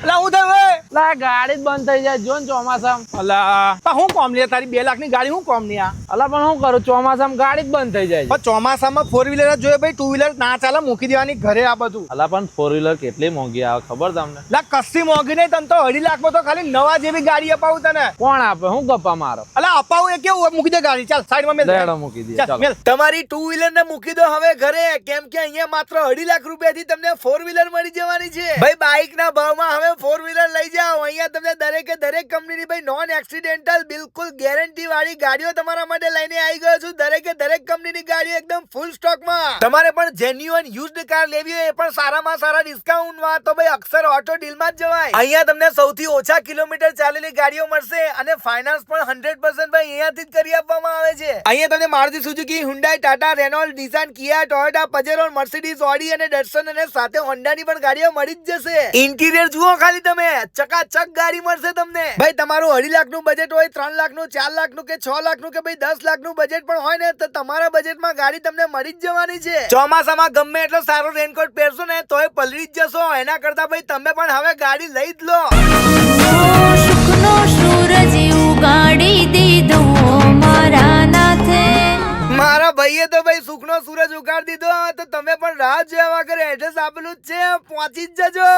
એટલે હું થયું લા ગાડી જ બંધ થઈ જાય જો ને ચોમાસામાં. અલા હું કોમ લે તારી 2 લાખની ગાડી હું કોમ ની આ અલા પણ શું કરું ચોમાસામાં ગાડી જ બંધ થઈ જાય છે. પણ ચોમાસામાં 4 વ્હીલર જ જોઈએ ભાઈ, 2 વ્હીલર ના ચાલે, મૂકી દેવાની ઘરે આ બધું. અલા પણ 4 વ્હીલર કેટલી મોંઘી આવે ખબર તમને? લા કસ્સી મોંઘી નહીં, તને તો 2.5 લાખમાં તો ખાલી નવા જેવી ગાડી અપાવું તને. કોણ આપે? હું ગપ્પા મારો? અલા અપાવું એ કેવું, મૂકી દે ગાડી, ચાલ સાઈડમાં મેલ દે. લેડો મૂકી દે ચાલ, ચાલો. મેલ. તમારી 2 વ્હીલર ને મૂકી દો હવે ઘરે, કેમ કે અહીંયા માત્ર 2.5 લાખ રૂપિયાથી તમને 4 વ્હીલર મળી જવાની છે. ભાઈ બાઇક ના ભાવમાં હવે 4 વ્હીલર લઈ જાઓ. અહીંયા તમને દરેકે દરેક કંપનીની ભાઈ નોન એક્સિડેન્ટલ બિલકુલ ગેરંટી વાળી ગાડીઓ તમારા માટે લઈને આવી ગયો છું. દરેકે દરેક કંપનીની ગાડીઓ એકદમ ફૂલ સ્ટોકમાં. તમારે પણ જેન્યુઅન યુઝડ કાર લેવી હોય એ પણ સારામાં સારા ડિસ્કાઉન્ટમાં તો ભાઈ અક્ષર ઓટો ડીલમાં જ જવાય. અહીંયા તમને સૌથી ઓછા કિલોમીટર ચાલેલી ગાડીઓ મળશે અને ફાઇનાન્સ પણ 100% ભાઈ અહીંયાથી જ કરી આપવામાં આવે છે. અહીંયા તમને મારુતિ સુઝુકી, હુન્ડાઈ, ટાટા, રેનોલ્ડ, નિસાન, કિયા, ટોયોટા, પજેરો, મર્સિડીઝ, ઓડી અને ડટસન અને સાથે હોન્ડાની પણ ગાડીઓ મળી જ જશે. ઇન્ટિરિયર જુઓ ખાલી તમે, ચકાચક ગાડી મળશે તમને. ભાઈ તમારું 2.5 લાખનું બજેટ હોય, 3 લાખનું, 4 લાખનું કે 6 લાખનું કે ભાઈ 10 લાખનું બજેટ પણ હોય ને તો તમારા બજેટમાં ગાડી તમને મળી જ જવાની છે. ચોમાસામાં ગમે એટલો સારો રેનકોટ પહેરશો ને તોય પલળી જ જશો. એના કરતા ભાઈ તમે પણ હવે ગાડી લઈ જ લો. સુખનો સૂરજ ઉગાડી દીધો મારા નાથે. મારા ભાઈએ તો ભાઈ સુખનો સૂરજ ઉગાડી દીધો, તો તમે પણ રાહ જોયા વગર એડ્રેસ આપેલું જ છે, પહોંચી જ જજો.